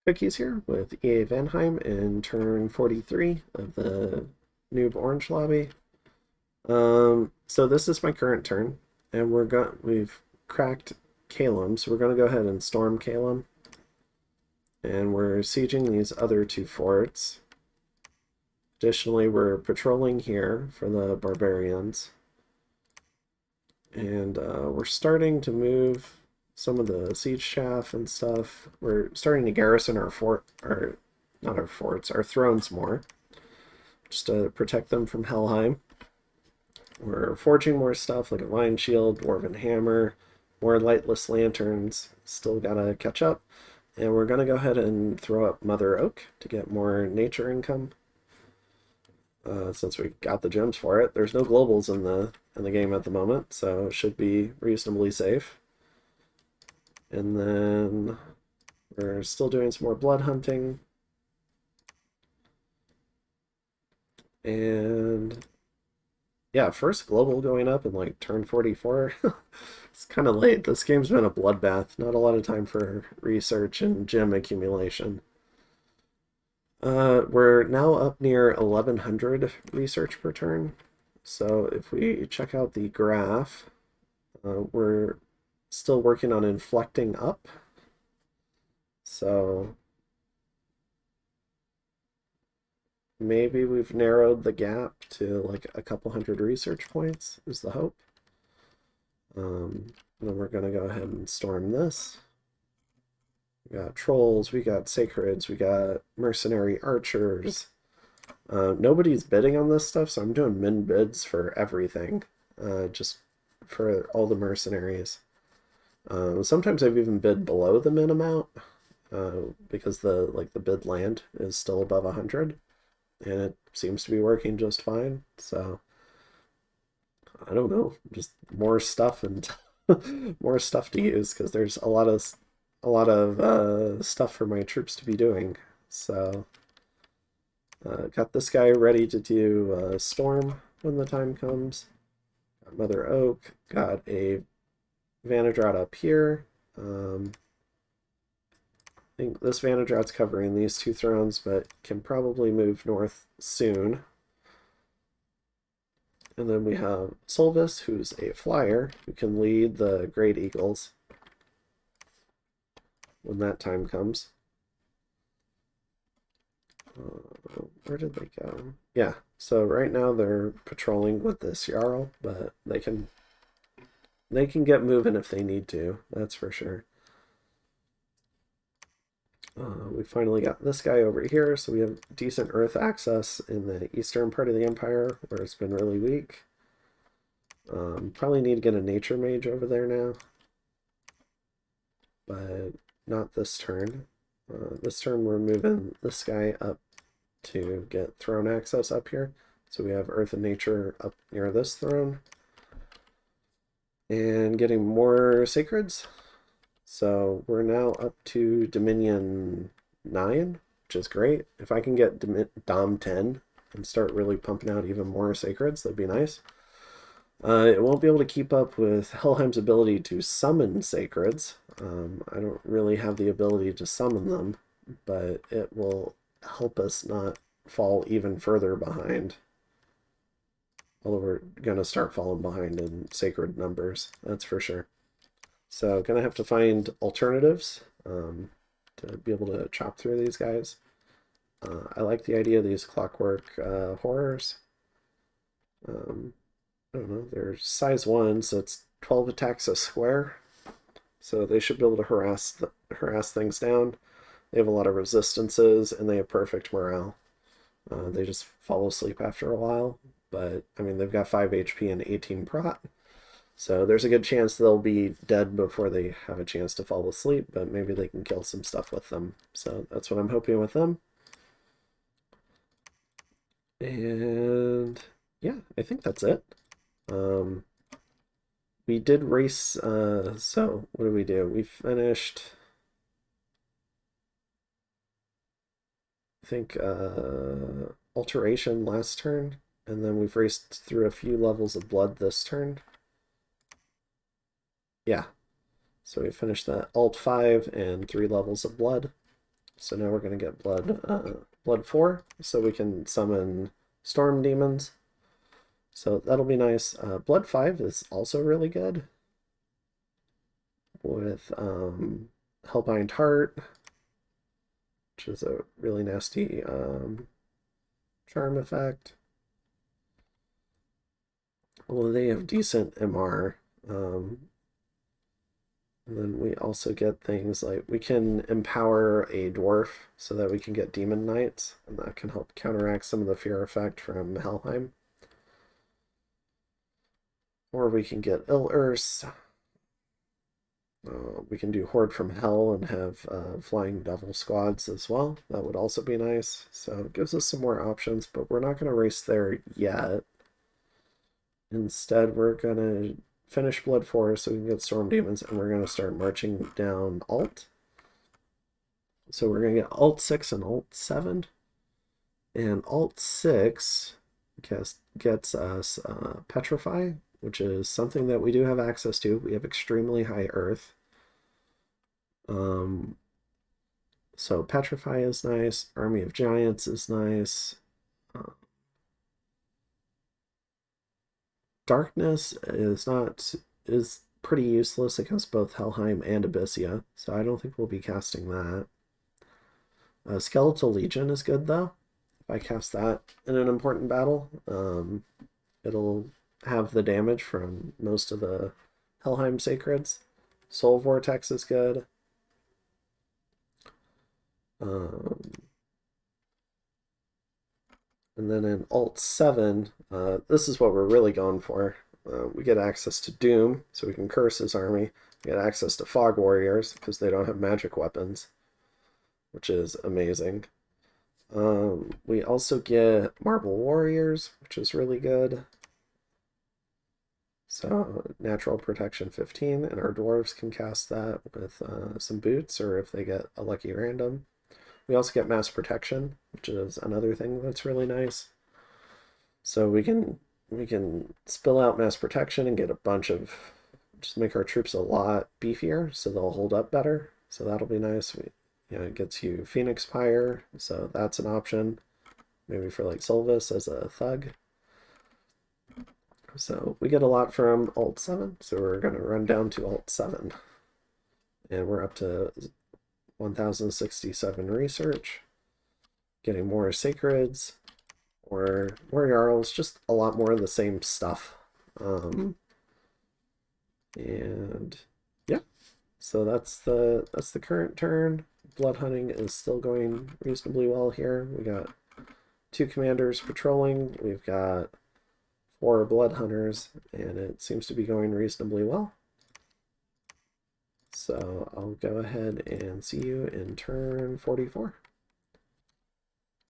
Cookies here with EA Vanheim in turn 43 of the Noob Orange lobby. So this is my current turn, and we've cracked Calum, so we're gonna go ahead and storm Calum, and we're sieging these other two forts. Additionally, we're patrolling here for the barbarians, and we're starting to move some of the siege chaff and stuff. We're starting to garrison our fort, or not our forts, our thrones more, just to protect them from Helheim. We're forging more stuff like a vine shield, dwarven hammer, more lightless lanterns. Still gotta catch up. And we're gonna go ahead and throw up Mother Oak to get more nature income. Since we got the gems for it, there's no globals in the game at the moment, so it should be reasonably safe. And then we're still doing some more blood hunting. And yeah, first global going up in like turn 44. It's kind of late. This game's been a bloodbath. Not a lot of time for research and gem accumulation. We're now up near 1100 research per turn. So if we check out the graph, we're still working on inflecting up. So maybe we've narrowed the gap to like a couple hundred research points is the hope. Then we're going to go ahead and storm this. We got trolls, we got sacreds, we got mercenary archers. Nobody's bidding on this stuff, so I'm doing min bids for everything, just for all the mercenaries. Sometimes I've even bid below the min amount, because the bid land is still above 100, and it seems to be working just fine. So I don't know, just more stuff and more stuff to use because there's a lot of stuff for my troops to be doing. So got this guy ready to do storm when the time comes. Got Mother Oak. Got a Vanadrat up here. I think this Vanadrat's covering these two thrones, but can probably move north soon. And then we have Solvis, who's a flyer, who can lead the Great Eagles when that time comes. Where did they go? Yeah, so right now they're patrolling with this Jarl, but they can get moving if they need to, that's for sure. We finally got this guy over here, so we have decent earth access in the eastern part of the Empire, where it's been really weak. Probably need to get a nature mage over there now, but not this turn. This turn we're moving this guy up to get throne access up here. So we have earth and nature up near this throne. And getting more sacreds. So we're now up to Dominion 9, which is great. If I can get Dom 10 and start really pumping out even more sacreds, that'd be nice. It won't be able to keep up with Helheim's ability to summon sacreds. I don't really have the ability to summon them, but it will help us not fall even further behind. Although we're going to start falling behind in sacred numbers, that's for sure. So going to have to find alternatives to be able to chop through these guys. I like the idea of these clockwork horrors. I don't know, they're size 1, so it's 12 attacks a square. So they should be able to harass things down. They have a lot of resistances, and they have perfect morale. They just fall asleep after a while, but I mean, they've got 5 HP and 18 prot. So there's a good chance they'll be dead before they have a chance to fall asleep, but maybe they can kill some stuff with them. So that's what I'm hoping with them. And yeah, I think that's it. We did race, so what did we do? We finished, I think, Alteration last turn, and then we've raced through a few levels of blood this turn. Yeah, so we finished that Alt 5 and 3 levels of blood. So now we're going to get blood 4, so we can summon storm demons. So that'll be nice. Blood 5 is also really good with Hellbind Heart, which is a really nasty charm effect. Well, they have decent MR. And then we also get things like we can empower a dwarf so that we can get demon knights, and that can help counteract some of the fear effect from Helheim. Or we can get Ill-Urs. We can do Horde from Hell and have flying devil squads as well. That would also be nice. So it gives us some more options, but we're not going to race there yet. Instead, we're going to finish Blood 4 so we can get Storm Demons, and we're going to start marching down Alt. So we're going to get Alt 6 and Alt 7. And Alt 6 gets us Petrify, which is something that we do have access to. We have extremely high Earth. So Petrify is nice. Army of Giants is nice. Darkness is pretty useless against both Helheim and Abyssia, so I don't think we'll be casting that. Skeletal Legion is good though. If I cast that in an important battle, it'll have the damage from most of the Helheim Sacreds. Soul Vortex is good. And then in Alt 7, this is what we're really going for. We get access to Doom, so we can curse his army. We get access to Fog Warriors, because they don't have magic weapons, which is amazing. We also get Marble Warriors, which is really good. So Natural Protection 15, and our dwarves can cast that with some boots, or if they get a lucky random. We also get Mass Protection, which is another thing that's really nice. So we can spill out Mass Protection and get a bunch of, just make our troops a lot beefier, so they'll hold up better. So that'll be nice. It gets you Phoenix Pyre, so that's an option. Maybe for like Sylvis as a thug. So we get a lot from Alt 7, so we're going to run down to Alt 7. And we're up to 1067 research. Getting more Sacreds, or more Jarls, just a lot more of the same stuff. And yeah, so that's the current turn. Blood hunting is still going reasonably well here. We got 2 commanders patrolling. We've got 4 blood hunters, and it seems to be going reasonably well. So I'll go ahead and see you in turn 44.